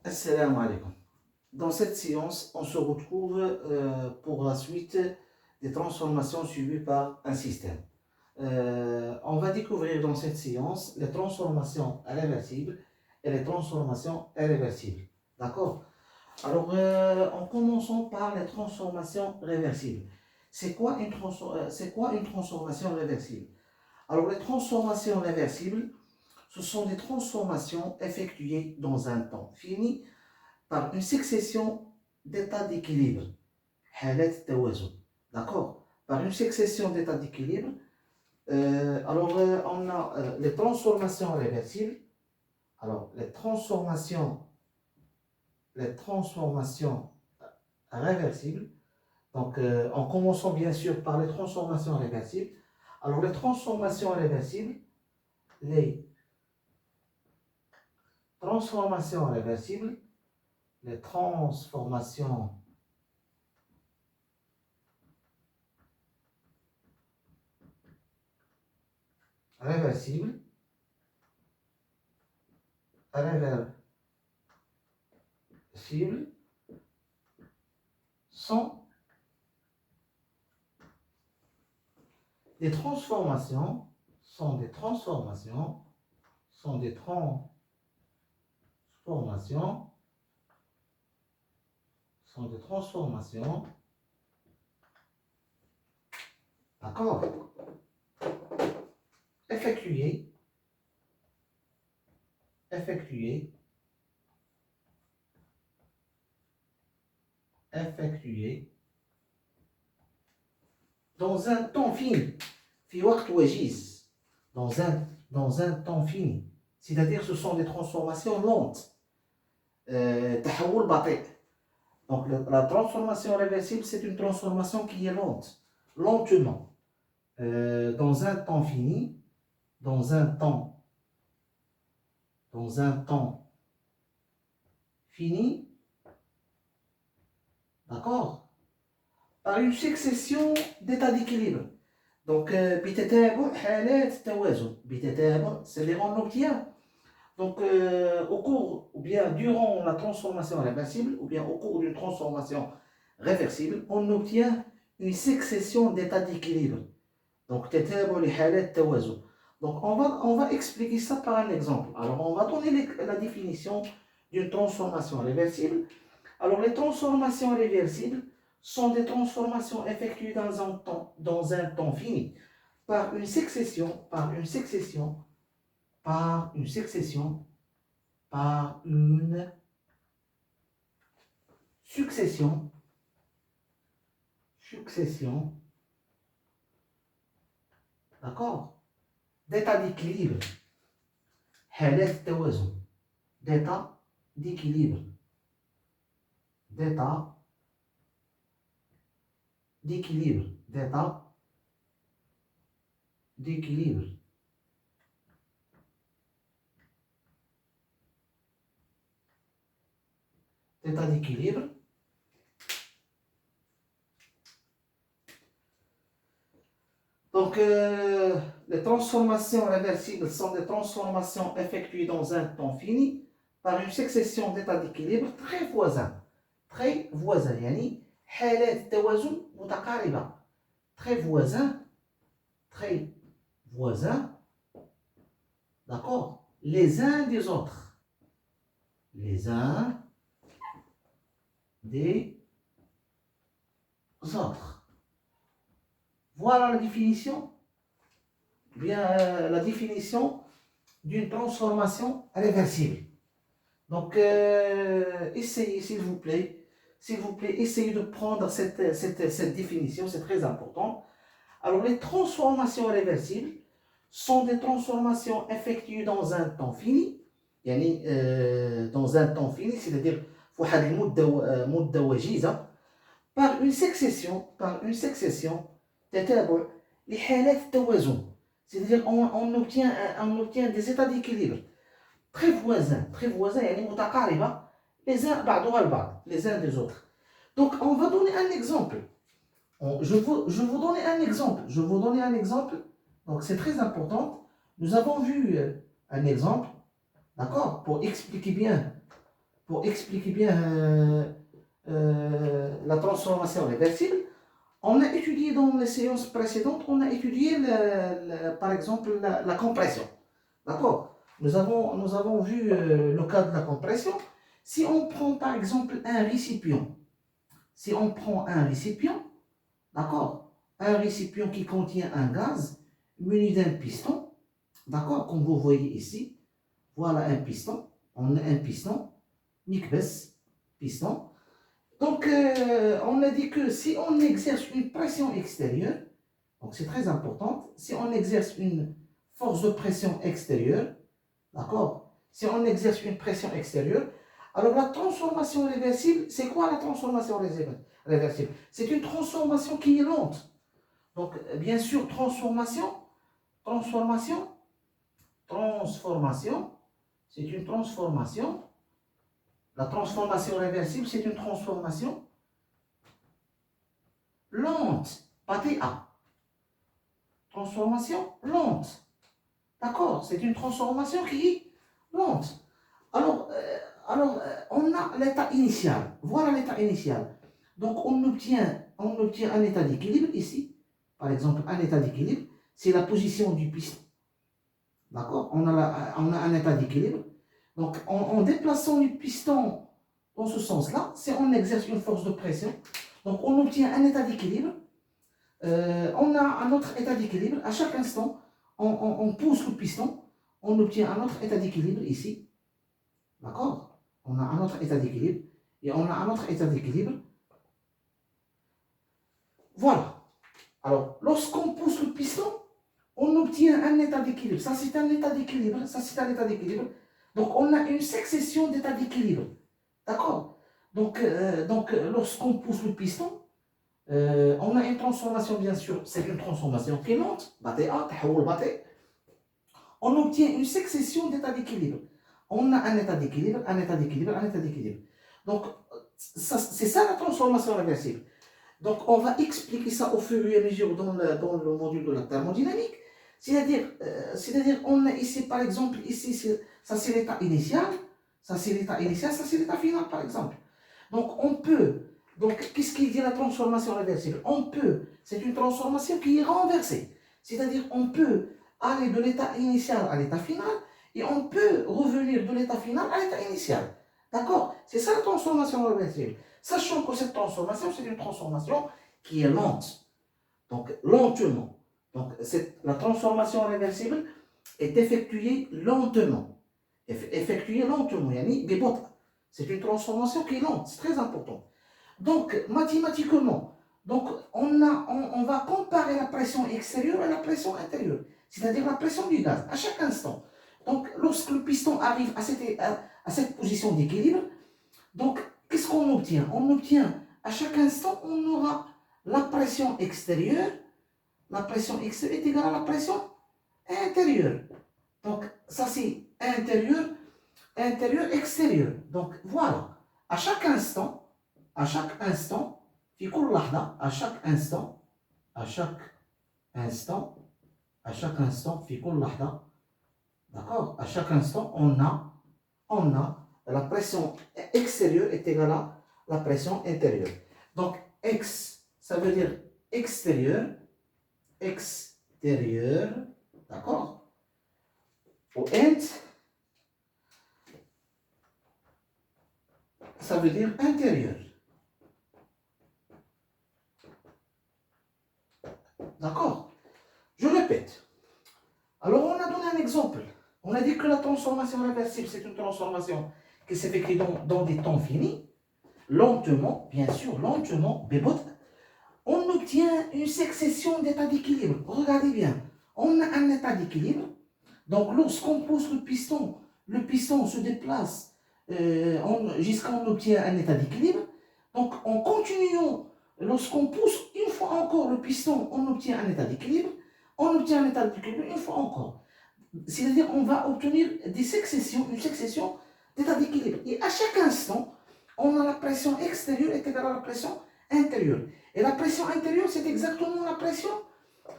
Assalamu alaikum. Dans cette séance, on se retrouve pour la suite des transformations suivies par un système. On va découvrir dans cette séance les transformations réversibles et les transformations irréversibles. D'accord? Alors, en commençant par les transformations réversibles. C'est quoi une transformation réversible? Alors, les transformations réversibles, ce sont des transformations effectuées dans un temps fini par une succession d'états d'équilibre. D'accord? Par une succession d'états d'équilibre. On a les transformations réversibles. Alors, les transformations réversibles. Donc, en commençant bien sûr par les transformations réversibles. Alors, les transformations réversibles, les transformations réversibles, les transformations réversibles sont des transformations, sont des transformations d'accord, effectuées dans un temps fini, في وقت وجيز, dans un temps fini. C'est-à-dire ce sont des transformations lentes. تحول بطيء. Donc la transformation réversible, c'est une transformation qui est lente, lentement, dans un temps fini, dans un temps fini, d'accord, par une succession d'états d'équilibre. Donc, بتتابع حالات التوازن. بتتابع, c'est-à-dire on obtient, donc au cours, ou bien durant la transformation réversible, ou bien au cours d'une transformation réversible, on obtient une succession d'états d'équilibre. Donc, تتابع لحالات التوازن. Donc, on va expliquer ça par un exemple. Alors, on va donner la définition d'une transformation réversible. Alors, les transformations réversibles sont des transformations effectuées dans un temps fini par une succession d'accord, d'état d'équilibre, حالات التوازن, d'état d'équilibre, d'état d'équilibre. Donc, les transformations réversibles sont des transformations effectuées dans un temps fini par une succession d'états d'équilibre très voisins. يعني حالات التوازن متقاربة. Très voisins, d'accord, les uns des autres. Voilà la définition, la définition d'une transformation réversible. Donc, essayez, s'il vous plaît, essayez de prendre cette définition, c'est très important. Alors, les transformations réversibles sont des transformations effectuées dans un temps fini, c'est-à-dire مدة وجيزة, par une succession تتابع لحالات التوازن, c'est-à-dire on obtient des états d'équilibre très voisins, يعني متقاربة, les uns بعضها البعض, les uns des autres. Donc on va donner un exemple. Je vous donner un exemple. Donc c'est très important. Nous avons vu un exemple, d'accord, pour expliquer bien pour expliquer bien la transformation réversible. On a étudié dans les séances précédentes, on a étudié par exemple la compression. D'accord? Nous avons vu le cas de la compression. Si on prend par exemple un récipient, d'accord? Un récipient qui contient un gaz muni d'un piston, d'accord? Comme vous voyez ici, voilà un piston. On a un piston, Mikbes, piston. Donc, on a dit que si on exerce une pression extérieure, donc c'est très important, si on exerce une force de pression extérieure, d'accord? Si on exerce une pression extérieure, alors la transformation réversible, c'est quoi la transformation réversible? C'est une transformation qui est lente. Donc, bien sûr, transformation, c'est une transformation. La transformation réversible, c'est une transformation lente, pas TA. Transformation lente. D'accord? C'est une transformation qui est lente. Alors, on a l'état initial. Voilà l'état initial. Donc, on obtient un état d'équilibre ici. Par exemple, un état d'équilibre, c'est la position du piston. D'accord? On a un état d'équilibre. Donc, en déplaçant le piston dans ce sens-là, si on exerce une force de pression, donc on obtient un état d'équilibre. On a un autre état d'équilibre. À chaque instant, on pousse le piston, on obtient un autre état d'équilibre ici. D'accord? On a un autre état d'équilibre. Et on a un autre état d'équilibre. Voilà. Alors, lorsqu'on pousse le piston, on obtient un état d'équilibre. Ça, c'est un état d'équilibre. Ça, c'est un état d'équilibre. Donc, on a une succession d'états d'équilibre. D'accord? Donc, lorsqu'on pousse le piston, on a une transformation, bien sûr. C'est une transformation qui est lente. On obtient une succession d'états d'équilibre. On a un état d'équilibre, un état d'équilibre, un état d'équilibre. Donc, c'est ça la transformation réversible. Donc, on va expliquer ça au fur et à mesure dans le module de la thermodynamique. C'est-à-dire, on a ici, par exemple, ici, ça c'est l'état initial, ça c'est l'état initial, ça c'est l'état final, par exemple. Donc, qu'est-ce qu'il dit la transformation réversible? C'est une transformation qui est renversée. C'est-à-dire, on peut aller de l'état initial à l'état final, et on peut revenir de l'état final à l'état initial. D'accord? C'est ça la transformation réversible. Sachant que cette transformation, c'est une transformation qui est lente. Donc, lentement. Donc, la transformation réversible est effectuée lentement. Yani, c'est une transformation qui est lente. C'est très important. Donc, mathématiquement, on va comparer la pression extérieure et la pression intérieure. C'est-à-dire la pression du gaz à chaque instant. Donc, lorsque le piston arrive à cette position d'équilibre, donc, qu'est-ce qu'on obtient? On obtient, à chaque instant, on aura la pression extérieure. La pression extérieure est égale à la pression intérieure. Donc, ça c'est intérieur, extérieur. Donc, voilà. À chaque instant, à chaque instant, à chaque instant, d'accord? À chaque instant, on a la pression extérieure est égale à la pression intérieure. Donc, X, ça veut dire extérieur, d'accord? Ou int, ça veut dire intérieur. D'accord? Je répète. Alors, on a donné un exemple. On a dit que la transformation réversible, c'est une transformation qui s'effectue dans des temps finis, lentement, bien sûr, lentement, on obtient une succession d'états d'équilibre. Regardez bien, on a un état d'équilibre. Donc, lorsqu'on pousse le piston se déplace jusqu'à on obtient un état d'équilibre. Donc, en continuant, lorsqu'on pousse une fois encore le piston, on obtient un état d'équilibre. On obtient un état d'équilibre une fois encore. C'est-à-dire on va obtenir une succession d'états d'équilibre. Et à chaque instant, on a la pression extérieure est égale à la pression intérieure. Et la pression intérieure, c'est exactement la pression.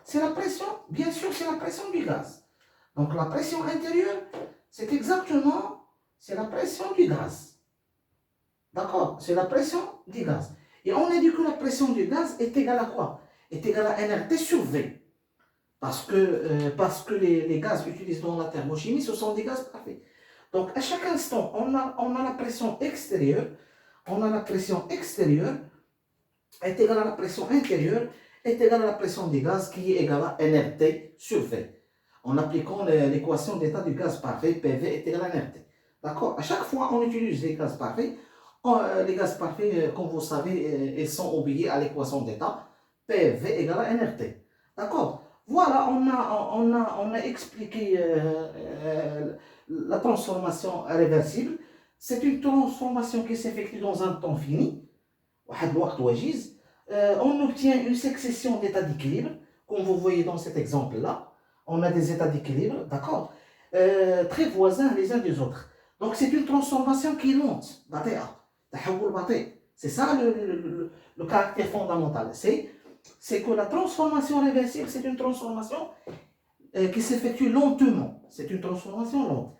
C'est la pression, bien sûr, c'est la pression du gaz. Donc la pression intérieure, c'est la pression du gaz. D'accord? C'est la pression du gaz. Et on a dit que la pression du gaz est égale à quoi? Est égale à nRT sur V. Parce que les gaz utilisés dans la thermochimie, ce sont des gaz parfaits. Donc, à chaque instant, on a la pression extérieure. On a la pression extérieure est égale à la pression intérieure est égale à la pression du gaz qui est égale à nRT sur V. En appliquant l'équation d'état du gaz parfait, PV est égal à nRT. D'accord? À chaque fois, on utilise les gaz parfaits. Les gaz parfaits, comme vous savez, ils sont obéis à l'équation d'état PV égale à nRT. D'accord? Voilà, on a expliqué la transformation réversible. C'est une transformation qui s'effectue dans un temps fini. On obtient une succession d'états d'équilibre, comme vous voyez dans cet exemple-là. On a des états d'équilibre, d'accord, très voisins les uns des autres. Donc c'est une transformation qui est lente, c'est ça le caractère fondamental. C'est que la transformation réversible, c'est une transformation qui s'effectue lentement. C'est une transformation lente.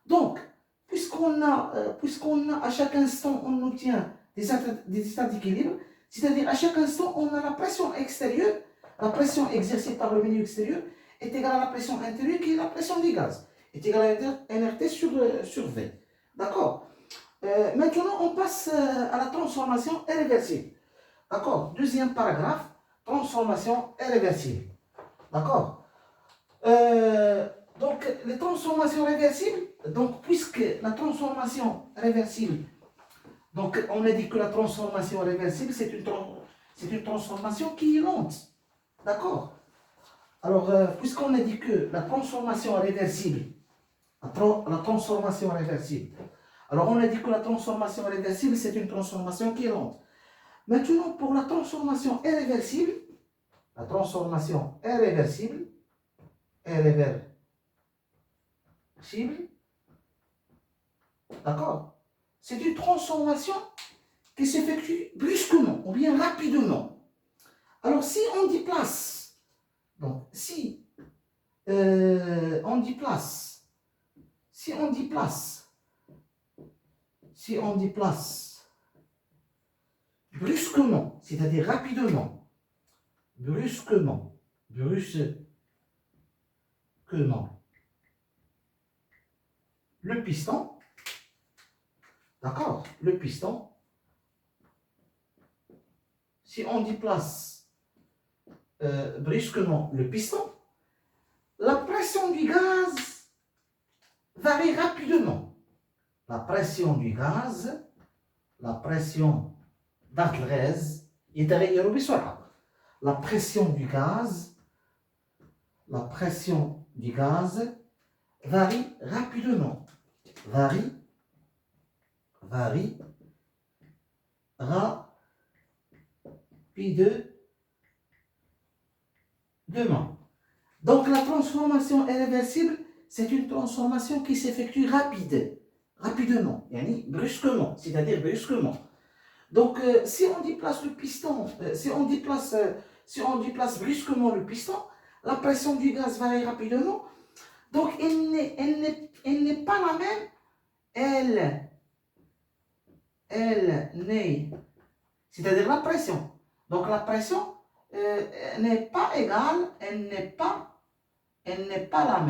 Donc, puisqu'on a à chaque instant, on obtient des états d'équilibre, c'est-à-dire à chaque instant, on a la pression extérieure, la pression exercée par le milieu extérieur est égale à la pression intérieure qui est la pression du gaz, est égale à nRT sur V. D'accord? Maintenant, on passe à la transformation irréversible. D'accord? Deuxième paragraphe, transformation irréversible. D'accord? Donc, les transformations réversibles, donc, puisque la transformation réversible, donc, on a dit que la transformation réversible, c'est une transformation qui est lente. D'accord? Alors, puisqu'on a dit que la transformation réversible, la transformation réversible, alors on a dit que la transformation réversible, c'est une transformation qui est lente. Maintenant, pour la transformation irréversible, d'accord? C'est une transformation qui s'effectue brusquement ou bien rapidement. Alors, si on déplace, donc si on déplace brusquement, c'est-à-dire rapidement, brusquement, le piston, d'accord, le piston, si on déplace brusquement le piston, la pression du gaz varie rapidement. La pression du gaz, la pression d'Arlez يتغير بسرعة. La pression du gaz varie rapidement. Varie rapidement. Donc la transformation irréversible, c'est une transformation qui s'effectue rapidement, brusquement, c'est-à-dire brusquement. Donc si on déplace le piston, si on déplace brusquement le piston, la pression du gaz varie rapidement. Donc elle n'est pas la même. C'est-à-dire la pression. Donc la pression n'est pas égale, elle n'est pas la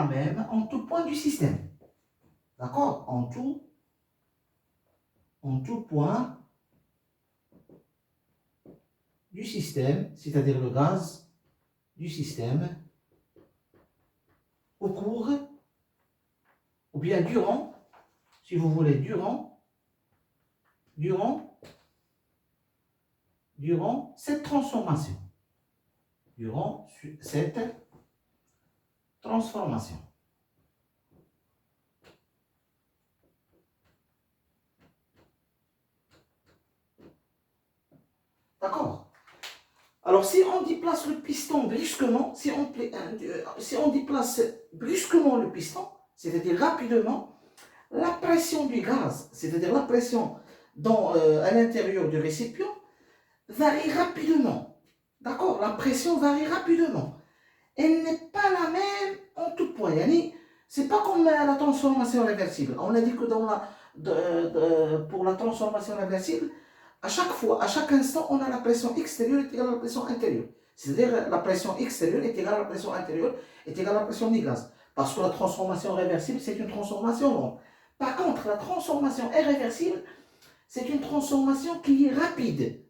même en tout point du système. D'accord? En tout point du système, c'est-à-dire le gaz du système, au cours, ou bien durant, si vous voulez, durant cette transformation. D'accord? Alors, si on déplace le piston brusquement, si on déplace brusquement le piston, c'est-à-dire rapidement, la pression du gaz, c'est-à-dire la pression à l'intérieur du récipient, varie rapidement. D'accord? La pression varie rapidement. Elle n'est pas la même en tout point. C'est pas comme la transformation réversible. On a dit que pour la transformation réversible, à chaque fois, à chaque instant, on a la pression extérieure est égale à la pression intérieure. C'est-à-dire la pression extérieure est égale à la pression intérieure est égale à la pression du gaz. Parce que la transformation réversible, c'est une transformation longue. Par contre, la transformation irréversible, c'est une transformation qui est rapide.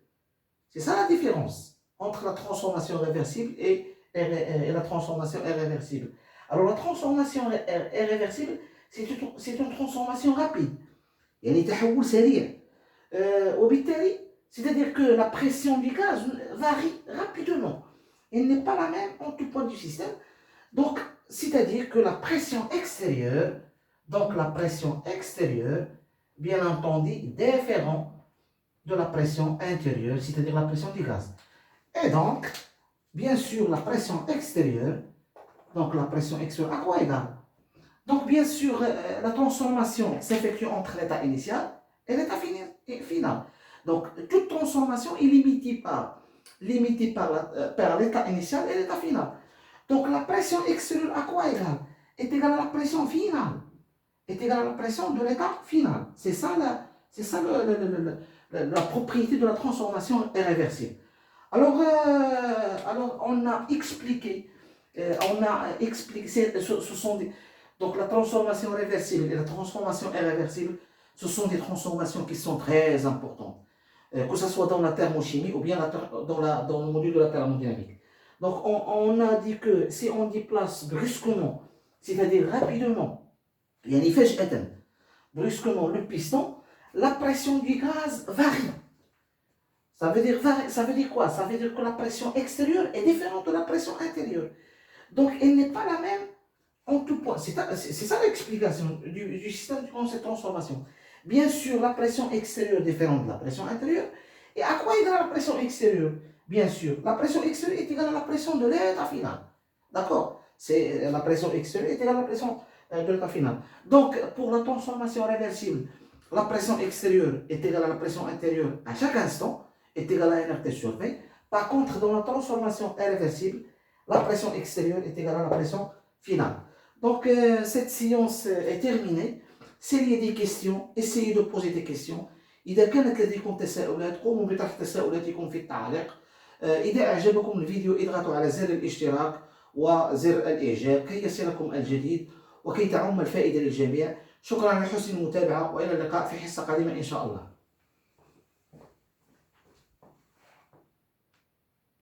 C'est ça la différence entre la transformation réversible et la transformation irréversible. Alors la transformation irréversible, c'est une transformation rapide. يعني تحول سريع. وبالتالي, c'est-à-dire que la pression du gaz varie rapidement. Elle n'est pas la même en tout point du système. Donc, c'est-à-dire que la pression extérieure, bien entendu, différent de la pression intérieure, c'est-à-dire la pression du gaz. Et donc, bien sûr, la pression extérieure, à quoi égale? Donc, bien sûr, la transformation s'effectue entre l'état initial et l'état final. Donc, toute transformation est limitée par l'état initial et l'état final. Donc, la pression extérieure à quoi égale? Est égale à la pression finale. Est égale à la pression de l'état final. C'est ça, la propriété de la transformation irréversible. Alors, on a expliqué, donc la transformation réversible et la transformation irréversible, ce sont des transformations qui sont très importantes, que ce soit dans la thermochimie ou bien dans le module de la thermodynamique. Donc on a dit que si on déplace brusquement, c'est-à-dire rapidement, brusquement le piston, la pression du gaz varie. Ça veut dire quoi? Ça veut dire que la pression extérieure est différente de la pression intérieure. Donc elle n'est pas la même en tout point. C'est ça l'explication du système de cette transformation. Bien sûr, la pression extérieure est différente de la pression intérieure. Et à quoi égale la pression extérieure? Bien sûr, la pression extérieure est égale à la pression de l'état final. D'accord? La pression extérieure est égale à la pression de l'état final. Donc, pour la transformation réversible, la pression extérieure est égale à la pression intérieure à chaque instant, est égale à NRT sur V. Par contre, dans la transformation irréversible, la pression extérieure est égale à la pression finale. Donc, cette séance est terminée. S'il y a des questions, essayez de poser des questions. إذا كانت لديكم تساؤلات قوموا بطرح تساؤلاتكم في التعليق. إذا أعجبكم الفيديو اضغطوا على زر الاشتراك وزر الإعجاب كي يصلكم الجديد وكي تعم الفائدة للجميع. شكرا على حسن المتابعة وإلى اللقاء في حصة قادمة إن شاء الله.